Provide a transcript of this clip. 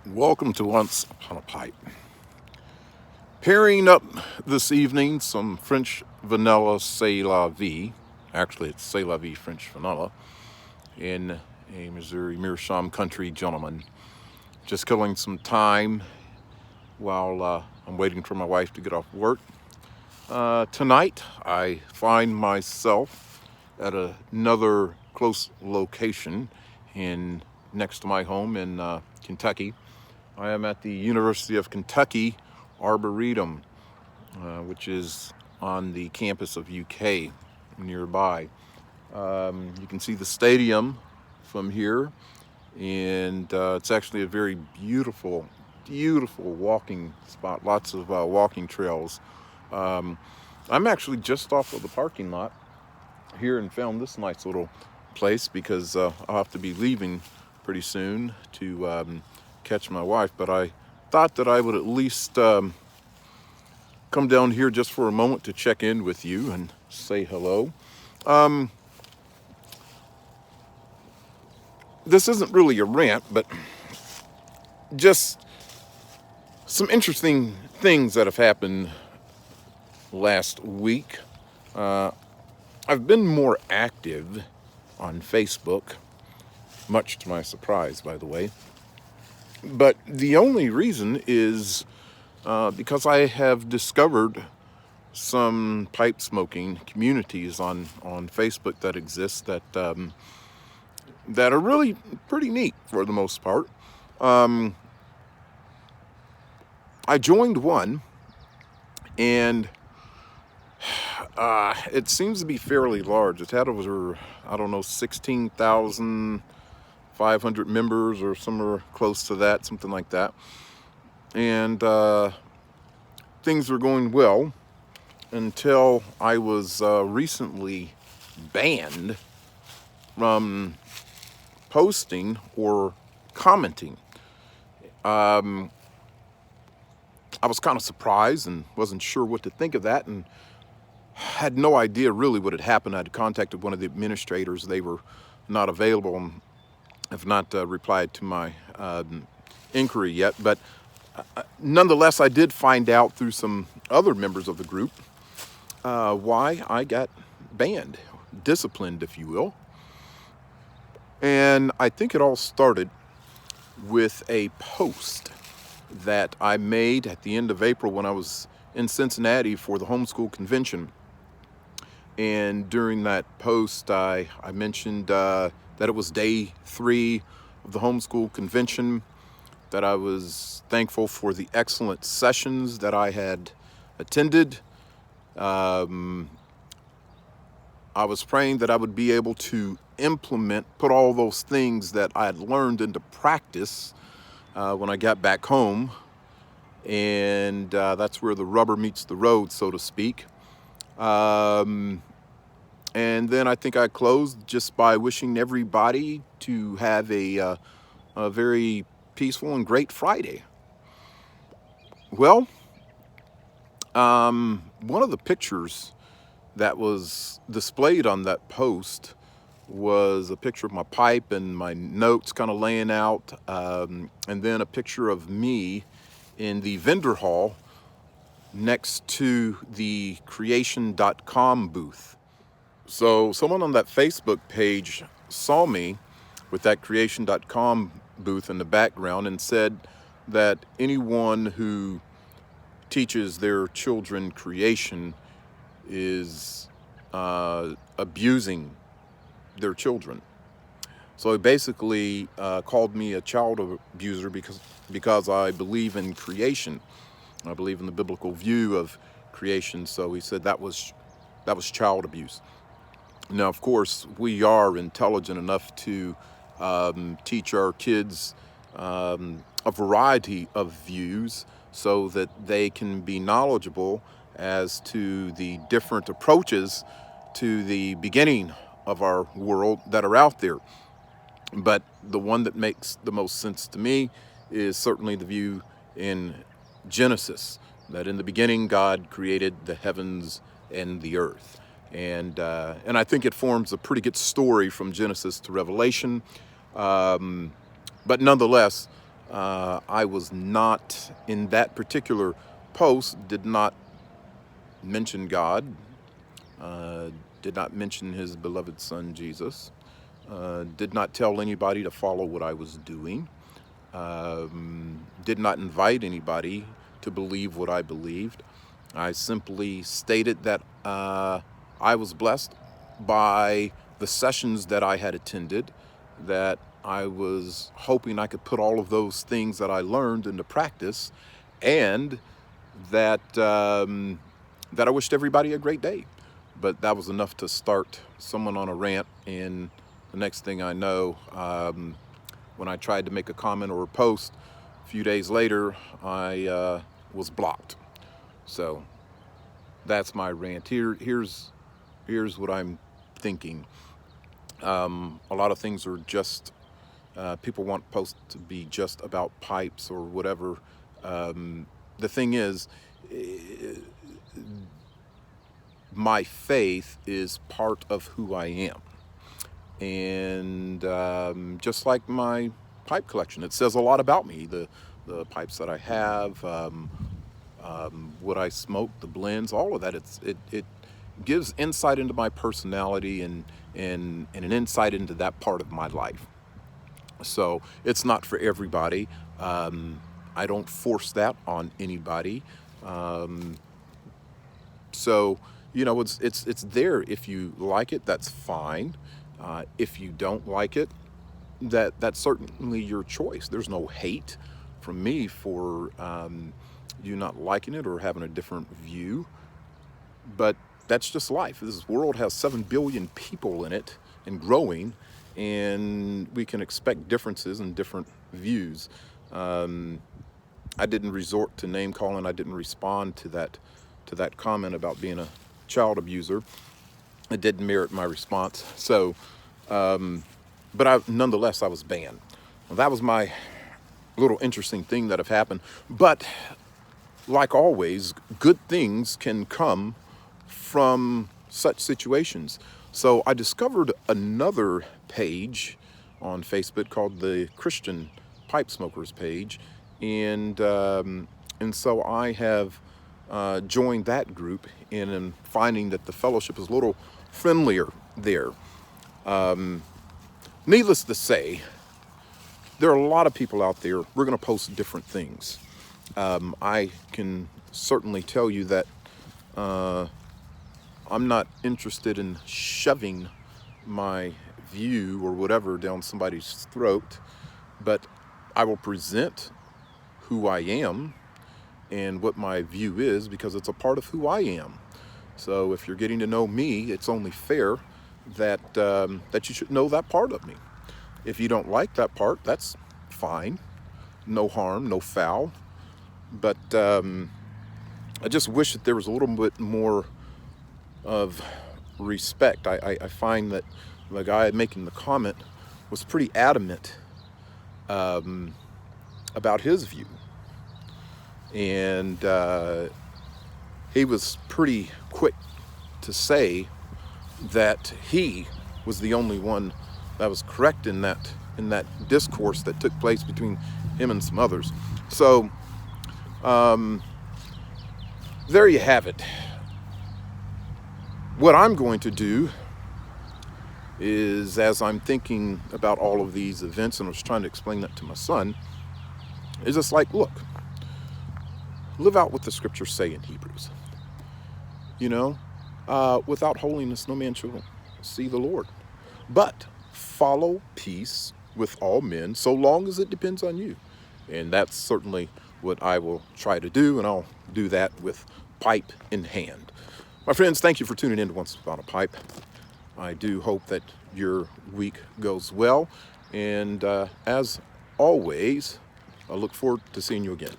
Welcome to Once Upon a Pipe. Pairing up this evening some French vanilla C'est La Vie. Actually, it's C'est La Vie French vanilla in a Missouri Meerschaum country gentleman. Just killing some time while I'm waiting for my wife to get off work. Tonight, I find myself at another close location next to my home in Kentucky. I am at the University of Kentucky Arboretum, which is on the campus of UK nearby. You can see the stadium from here, and it's actually a very beautiful walking spot. Lots of walking trails. I'm actually just off of the parking lot here and found this nice little place because I'll have to be leaving pretty soon to catch my wife, but I thought that I would at least come down here just for a moment to check in with you and say hello. This isn't really a rant, but just some interesting things that have happened last week. I've been more active on Facebook, much to my surprise, by the way. But the only reason is because I have discovered some pipe smoking communities on Facebook that exist that are really pretty neat for the most part. I joined one, and it seems to be fairly large. It's had over, 16,500 members or somewhere close to that, something like that. And things were going well until I was recently banned from posting or commenting. I was kind of surprised and wasn't sure what to think of that, and had no idea really what had happened. I'd contacted one of the administrators. They were not available and have not replied to my inquiry yet. But nonetheless, I did find out through some other members of the group why I got banned, disciplined, if you will. And I think it all started with a post that I made at the end of April when I was in Cincinnati for the homeschool convention. And during that post, I mentioned that it was day 3 of the homeschool convention, that I was thankful for the excellent sessions that I had attended. I was praying that I would be able to put all those things that I had learned into practice when I got back home. And that's where the rubber meets the road, so to speak. And then I think I closed just by wishing everybody to have a very peaceful and great Friday. Well, one of the pictures that was displayed on that post was a picture of my pipe and my notes kind of laying out, and then a picture of me in the vendor hall next to the Creation.com booth. So someone on that Facebook page saw me with that Creation.com booth in the background and said that anyone who teaches their children creation is abusing their children. So he basically called me a child abuser because I believe in creation. I believe in the biblical view of creation. So he said that was child abuse. Now, of course, we are intelligent enough to teach our kids a variety of views so that they can be knowledgeable as to the different approaches to the beginning of our world that are out there. But the one that makes the most sense to me is certainly the view in Genesis, that in the beginning God created the heavens and the earth. And I think it forms a pretty good story from Genesis to Revelation. But nonetheless, I was not, in that particular post, did not mention God, did not mention his beloved son Jesus, did not tell anybody to follow what I was doing, did not invite anybody to believe what I believed. I simply stated that I was blessed by the sessions that I had attended, that I was hoping I could put all of those things that I learned into practice, and that that I wished everybody a great day. But that was enough to start someone on a rant, and the next thing I know, when I tried to make a comment or a post, a few days later, I was blocked. So that's my rant. Here's what I'm thinking. A lot of things are just, people want posts to be just about pipes or whatever. The thing is, my faith is part of who I am. And just like my pipe collection, it says a lot about me. The pipes that I have, what I smoke, the blends, all of that. It gives insight into my personality and an insight into that part of my life. So it's not for everybody. I don't force that on anybody. So it's there. If you like it, that's fine. If you don't like it, that's certainly your choice. There's no hate from me for you not liking it or having a different view, but that's just life. This world has 7 billion people in it and growing, and we can expect differences and different views. I didn't resort to name calling. I didn't respond to that comment about being a child abuser. It didn't merit my response. So, but nonetheless, I was banned. Well, that was my little interesting thing that have happened. But like always, good things can come from such situations. So I discovered another page on Facebook called the Christian Pipe Smokers page, and so I have joined that group, and am finding that the fellowship is a little friendlier there. Needless to say, there are a lot of people out there. We're going to post different things. I can certainly tell you that I'm not interested in shoving my view or whatever down somebody's throat, but I will present who I am and what my view is, because it's a part of who I am. So if you're getting to know me, it's only fair that that you should know that part of me. If you don't like that part, that's fine. No harm, no foul. But I just wish that there was a little bit more of respect. I find that the guy making the comment was pretty adamant about his view. And he was pretty quick to say that he was the only one that was correct in that discourse that took place between him and some others. So there you have it. What I'm going to do is, as I'm thinking about all of these events, and I was trying to explain that to my son, is just like, look, live out what the scriptures say in Hebrews. Without holiness, no man shall see the Lord. But follow peace with all men, so long as it depends on you. And that's certainly what I will try to do, and I'll do that with pipe in hand. My friends, thank you for tuning in to Once Upon a Pipe. I do hope that your week goes well, and as always, I look forward to seeing you again.